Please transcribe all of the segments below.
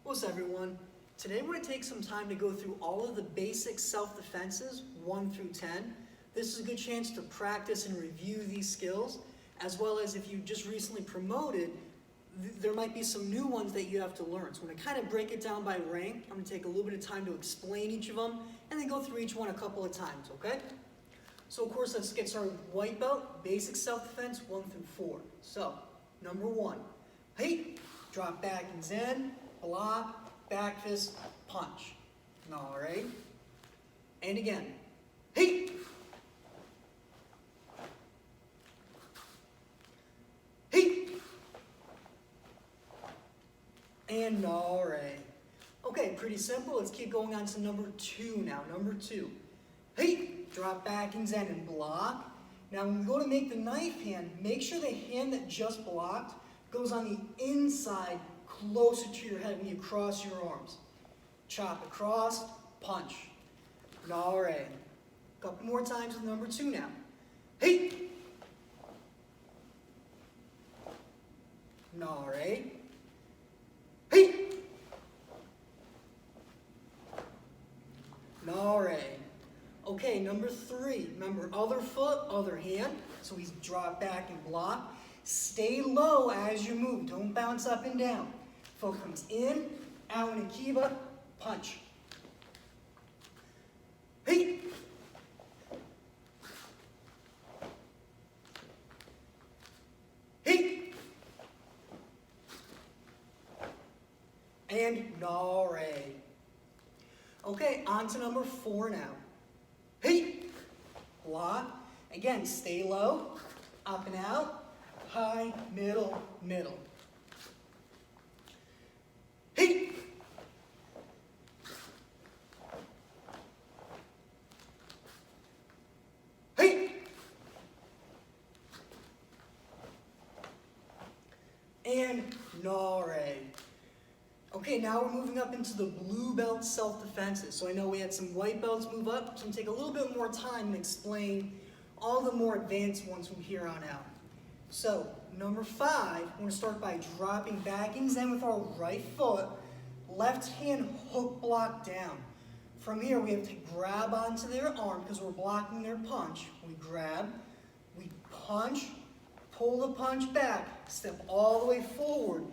What's up, everyone? Today we're going to take some time to go through all of the basic self-defenses, 1 through 10. This is a good chance to practice and review these skills, as well as if you just recently promoted, there might be some new ones that you have to learn. So I'm going to kind of break it down by rank. I'm going to take a little bit of time to explain each of them, and then go through each one a couple of times, okay? So of course, let's get started with white belt, basic self-defense, 1 through 4. So, number 1, hey, drop back and zen, block, back fist, punch. All right. And again, hey. Hey. And all right. Okay, pretty simple. Let's keep going on to number 2 now. Number 2. Hey, drop back and zen and block. Now when we go to make the knife hand, make sure the hand that just blocked goes on the inside closer to your head when you cross your arms. Chop across, punch. All right. A couple more times with number 2 now. Hey. All right. Hey. All right. Okay, number 3. Remember, other foot, other hand. So we drop back and block. Stay low as you move. Don't bounce up and down. Foot comes in, out in a kiba, punch. Hey. Hey. And all right. Okay, on to number 4 now. Hey. Block. Again, stay low, up and out, high, middle, middle. Hey. Hey. And all right. Okay, now we're moving up into the blue belt self-defenses. So I know we had some white belts move up, so I'm going to take a little bit more time and explain all the more advanced ones from here on out. So, number 5, we're going to start by dropping back and zen with our right foot, left hand hook block down. From here, we have to grab onto their arm because we're blocking their punch. We grab, we punch, pull the punch back, step all the way forward,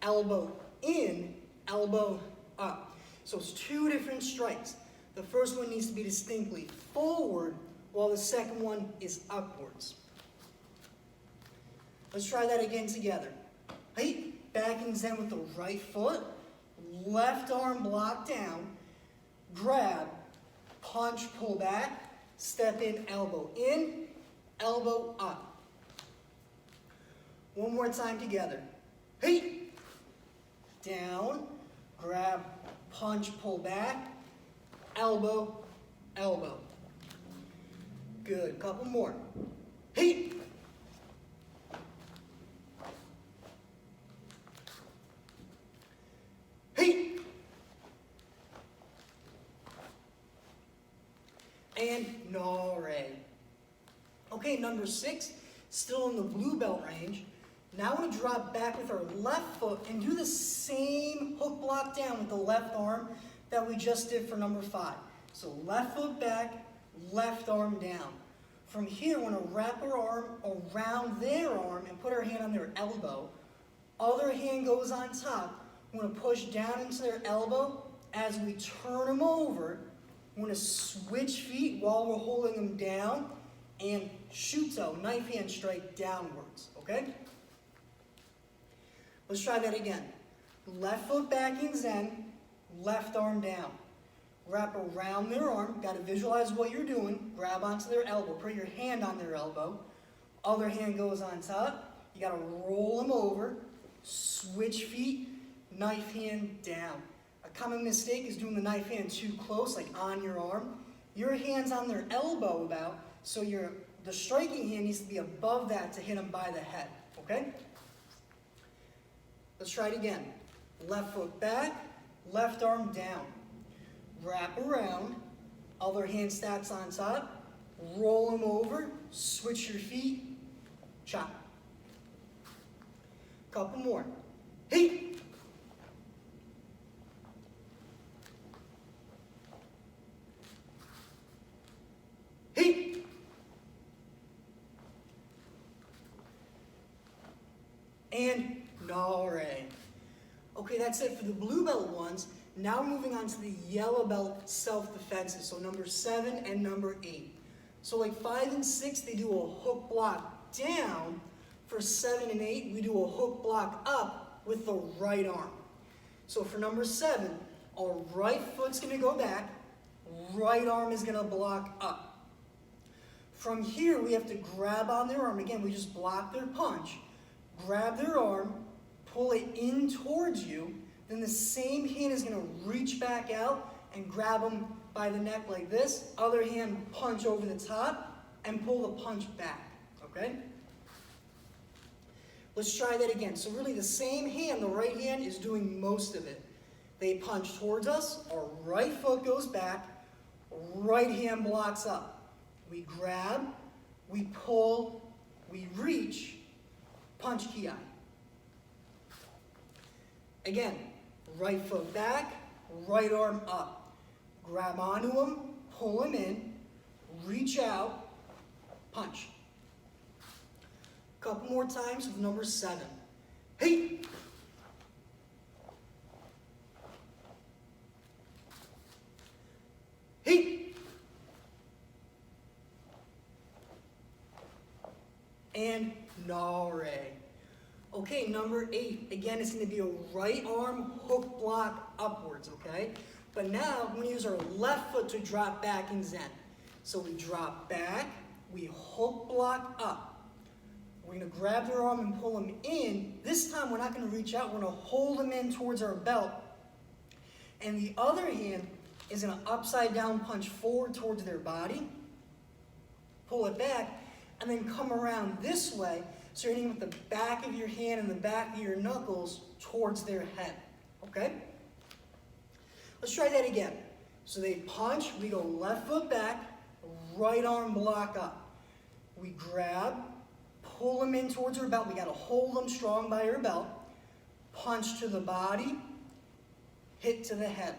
elbow in, elbow up. So it's 2 different strikes. The first one needs to be distinctly forward, while the second one is upwards. Let's try that again together. Hey, back and zen with the right foot, left arm block down, grab, punch, pull back, step in, elbow up. One more time together. Hey, down, grab, punch, pull back, elbow, elbow. Good, couple more. Hey. Hey. And all right. Okay, number 6, still in the blue belt range. Now we're going to drop back with our left foot and do the same hook block down with the left arm that we just did for number 5. So left foot back, left arm down. From here, we're going to wrap our arm around their arm and put our hand on their elbow. Other hand goes on top. We're going to push down into their elbow. As we turn them over, we're going to switch feet while we're holding them down and shuto, knife hand strike downwards, okay? Let's try that again. Left foot back in zen, left arm down. Wrap around their arm. Got to visualize what you're doing. Grab onto their elbow. Put your hand on their elbow. Other hand goes on top. You got to roll them over. Switch feet. Knife hand down. A common mistake is doing the knife hand too close, like on your arm. Your hand's on their elbow about, so the striking hand needs to be above that to hit them by the head. Okay? Let's try it again. Left foot back. Left arm down. Wrap around, other hand stacks on top, roll them over, switch your feet, chop. Couple more. Hey. and nare. Okay, that's it for the blue belt ones. Now moving on to the yellow belt self-defenses, so number 7 and number 8. So like 5 and 6, they do a hook block down. For 7 and 8, we do a hook block up with the right arm. So for number 7, our right foot's gonna go back, right arm is gonna block up. From here, we have to grab on their arm. Again, we just block their punch, grab their arm, pull it in towards you, then the same hand is gonna reach back out and grab them by the neck like this. Other hand, punch over the top and pull the punch back, okay? Let's try that again. So really the same hand, the right hand, is doing most of it. They punch towards us, our right foot goes back, right hand blocks up. We grab, we pull, we reach, punch ki. Again, right foot back, right arm up. Grab onto him, pull him in, reach out, punch. Couple more times with number 7. Hey! Hey! And nare. Okay, number 8. Again, it's going to be a right arm hook block upwards, okay? But now, I'm going to use our left foot to drop back in Zen. So we drop back, we hook block up. We're going to grab their arm and pull them in. This time, we're not going to reach out. We're going to hold them in towards our belt. And the other hand is going to upside down punch forward towards their body. Pull it back, and then come around this way. So you're hitting with the back of your hand and the back of your knuckles towards their head. Okay? Let's try that again. So they punch, we go left foot back, right arm block up. We grab, pull them in towards our belt. We got to hold them strong by our belt. Punch to the body, hit to the head.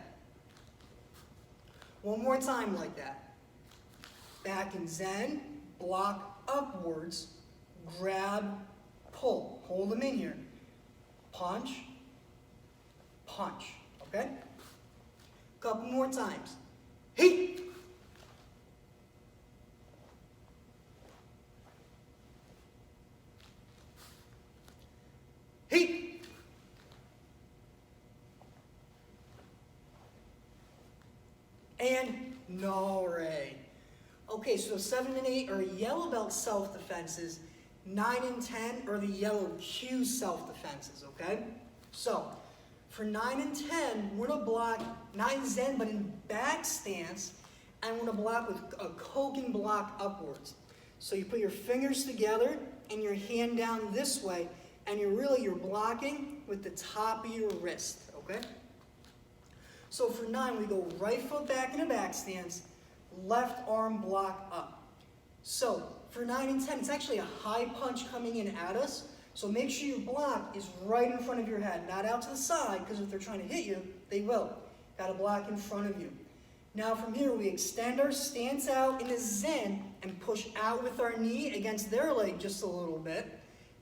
One more time like that. Back in Zen, block upwards, grab, pull. Hold them in here. Punch, punch. Okay? Couple more times. Hey! Hey! And nare. Okay, so 7 and 8 are yellow belt self-defenses. 9 and 10 are the yellow cue self-defenses, okay? So, for 9 and 10, we're going to block 9 Zen, but in back stance, and we're going to block with a koken block upwards. So you put your fingers together and your hand down this way, and you're blocking with the top of your wrist, okay? So for 9, we go right foot back in a back stance, left arm block up. So for 9 and 10, it's actually a high punch coming in at us. So make sure your block is right in front of your head, not out to the side, because if they're trying to hit you, they will. Got to block in front of you. Now from here, we extend our stance out in a Zen and push out with our knee against their leg just a little bit.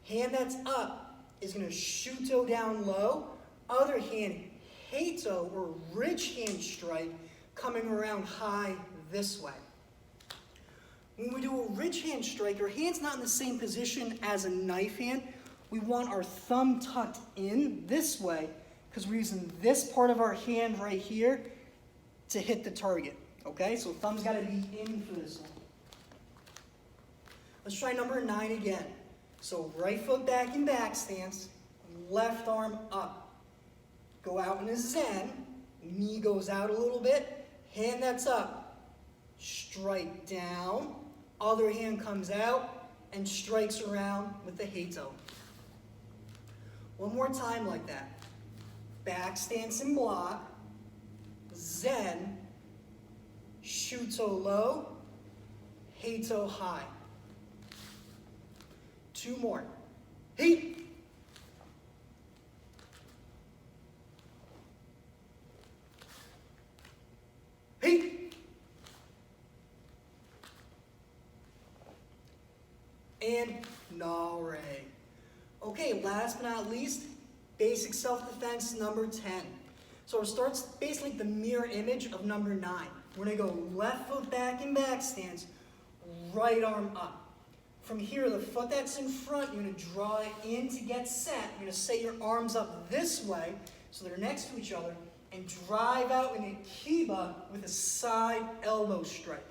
Hand that's up is going to shuto down low. Other hand, heito, or rich hand strike, coming around high this way. When we do a rich hand strike, our hand's not in the same position as a knife hand. We want our thumb tucked in this way because we're using this part of our hand right here to hit the target. Okay, so thumb's got to be in for this one. Let's try number 9 again. So right foot back in back stance, left arm up. Go out in a Zen, knee goes out a little bit, hand that's up, strike down, other hand comes out and strikes around with the heito. One more time like that. Back stance and block, Zen, shuto low, heito high. 2 more. Hey! Hey! And nare. Okay, last but not least, basic self-defense number 10. So it starts basically the mirror image of number 9. We're going to go left foot back in back stance, right arm up. From here, the foot that's in front, you're going to draw it in to get set. You're going to set your arms up this way, so they're next to each other, and drive out in a kiba with a side elbow strike.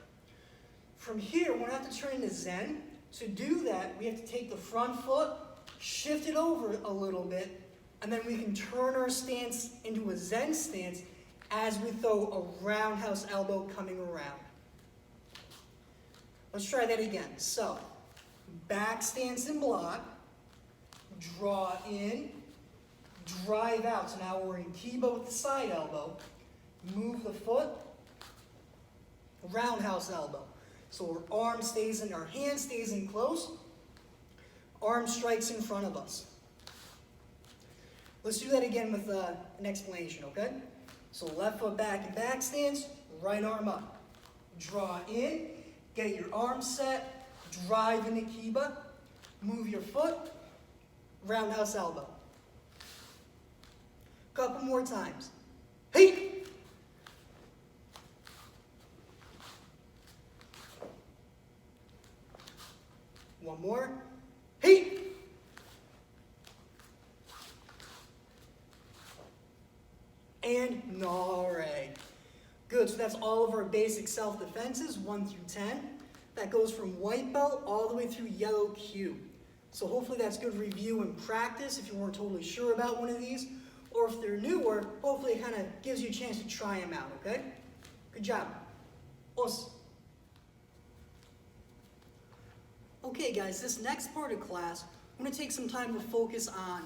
From here, we're going to have to turn into Zen. To do that, we have to take the front foot, shift it over a little bit, and then we can turn our stance into a Zen stance as we throw a roundhouse elbow coming around. Let's try that again. So, back stance and block, draw in, drive out. So now we're in kiba with the side elbow, move the foot, roundhouse elbow. So our arm stays in, our hand stays in close, arm strikes in front of us. Let's do that again with an explanation, okay? So left foot back in back stance, right arm up. Draw in, get your arm set, drive into kiba, move your foot, roundhouse elbow. Couple more times. Hey! One more. Hey! And nare. Good, so that's all of our basic self-defenses, 1 through 10. That goes from white belt all the way through yellow Q. So hopefully that's good review and practice if you weren't totally sure about one of these. Or if they're newer, hopefully it kind of gives you a chance to try them out, okay? Good job. Awesome. Okay guys, this next part of class, I'm going to take some time to focus on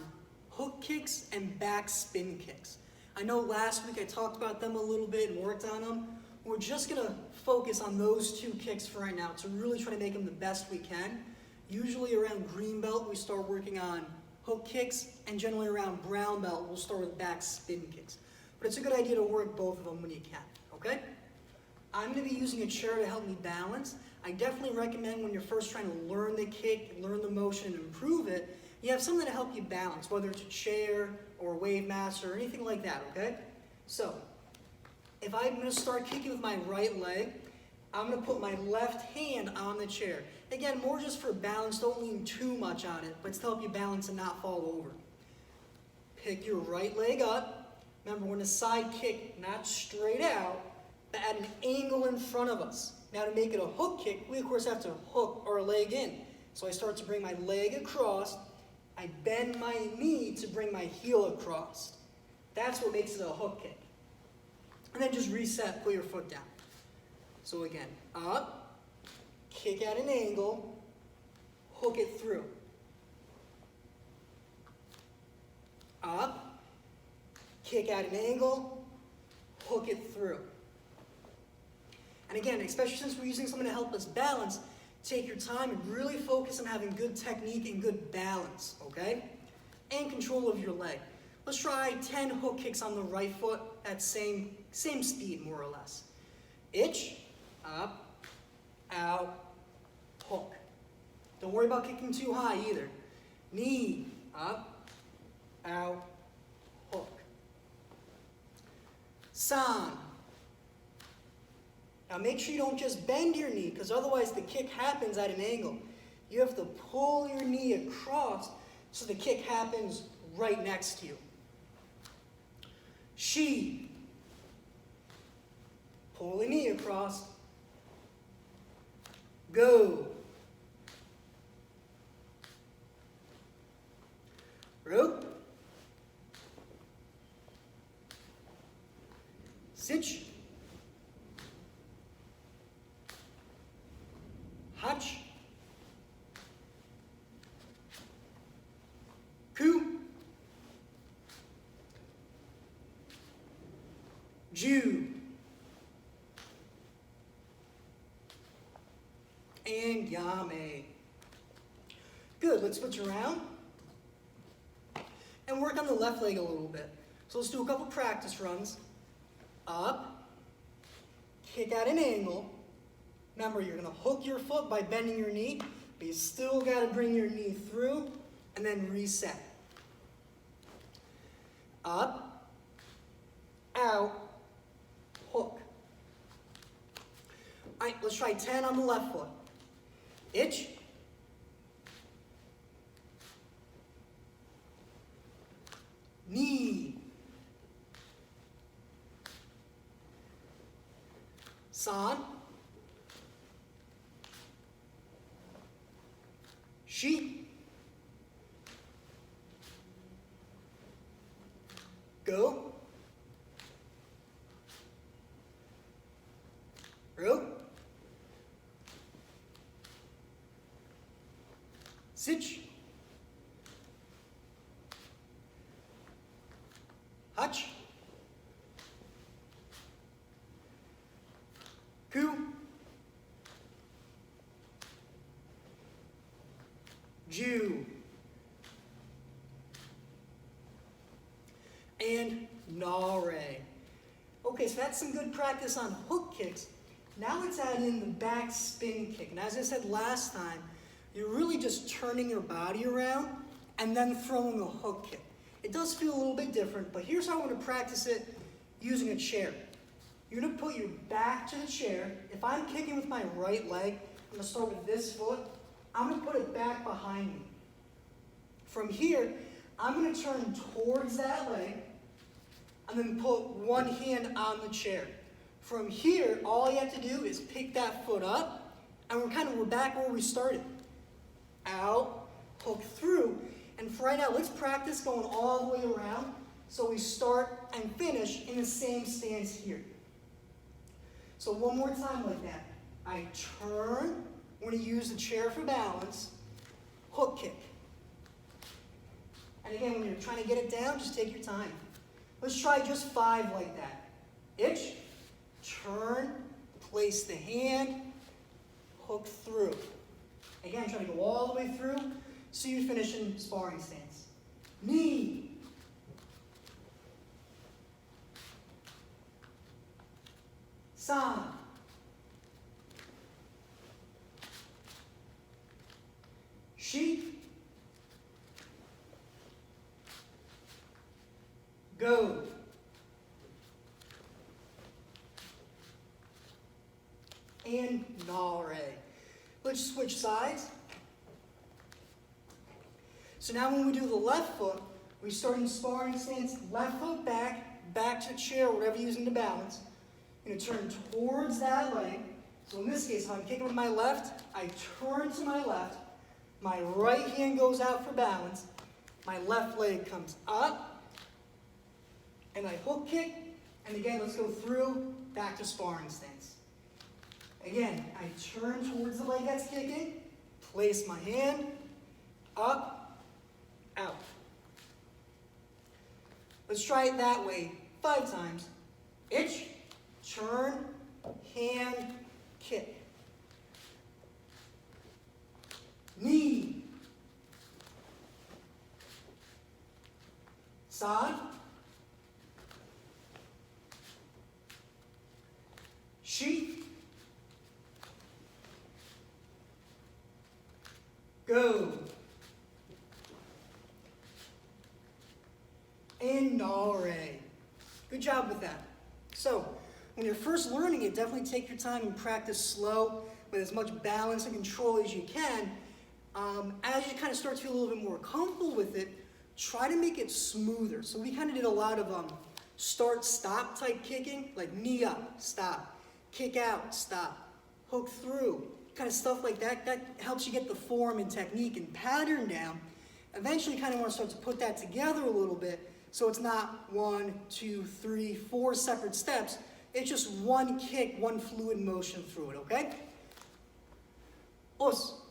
hook kicks and back spin kicks. I know last week I talked about them a little bit and worked on them. We're just going to focus on those 2 kicks for right now to really try to make them the best we can. Usually around green belt, we start working on hook kicks, and generally around brown belt, we'll start with back spin kicks. But it's a good idea to work both of them when you can, okay? I'm going to be using a chair to help me balance. I definitely recommend when you're first trying to learn the kick, learn the motion, and improve it, you have something to help you balance, whether it's a chair or a wave master or anything like that, okay? So, if I'm going to start kicking with my right leg, I'm going to put my left hand on the chair. Again, more just for balance, don't lean too much on it, but to help you balance and not fall over. Pick your right leg up. Remember, we're going to side kick, not straight out, but at an angle in front of us. Now to make it a hook kick, we of course have to hook our leg in. So I start to bring my leg across, I bend my knee to bring my heel across. That's what makes it a hook kick. And then just reset, put your foot down. So again, up, kick at an angle, hook it through. Up, kick at an angle, hook it through. And again, especially since we're using something to help us balance, take your time and really focus on having good technique and good balance, okay? And control of your leg. Let's try 10 hook kicks on the right foot at same speed, more or less. Itch, up, out, hook. Don't worry about kicking too high either. Knee, up, out, hook. San. Now make sure you don't just bend your knee, because otherwise the kick happens at an angle. You have to pull your knee across so the kick happens right next to you. Shi. Pull the knee across. Go. Rope. Sitch. Hutch. Ku. Jew. And Yame. Good, let's switch around and work on the left leg a little bit. So let's do a couple practice runs. Up, kick at an angle. Remember, you're going to hook your foot by bending your knee, but you still got to bring your knee through, and then reset. Up, out, hook. All right, let's try 10 on the left foot. Itch. Knee. San. Shi. Go. Ro. Sich. Hutch. Ku. Jew. And Nare. Okay, so that's some good practice on hook kicks. Now let's add in the back spin kick. And as I said last time, you're really just turning your body around and then throwing a hook kick. It does feel a little bit different, but here's how I'm going to practice it using a chair. You're going to put your back to the chair. If I'm kicking with my right leg, I'm going to start with this foot. I'm going to put it back behind me. From here, I'm going to turn towards that leg and then put one hand on the chair. From here, all you have to do is pick that foot up, and we're back where we started. Out, hook through, and for right now, let's practice going all the way around so we start and finish in the same stance here. So one more time like that. I turn, we're going to use the chair for balance, hook kick. And again, when you're trying to get it down, just take your time. Let's try just 5 like that. Itch, turn, place the hand, hook through. Again, try to go all the way through so you finish in sparring stance. Knee. San. Shi. Go. And Nare. Let's switch sides. So now when we do the left foot, we start in sparring stance, left foot back, back to the chair, whatever you're using to balance. I'm going to turn towards that leg. So in this case, if I'm kicking with my left, I turn to my left. My right hand goes out for balance. My left leg comes up. And I hook kick. And again, let's go through, back to sparring stance. Again, I turn towards the leg that's kicking. Place my hand. Up. Out. Let's try it that way 5 times. Itch. Turn, hand, kick. Knee. San. Shi. Go. And Nare. Good job with that. So, when you're first learning it, definitely take your time and practice slow with as much balance and control as you can. As you kind of start to feel a little bit more comfortable with it, try to make it smoother. So we kind of did a lot of start-stop type kicking, like knee up, stop, kick out, stop, hook through, kind of stuff like that. That helps you get the form and technique and pattern down. Eventually you kind of want to start to put that together a little bit so it's not 1, 2, 3, 4 separate steps. It's just one kick, one fluid motion through it, okay? Os.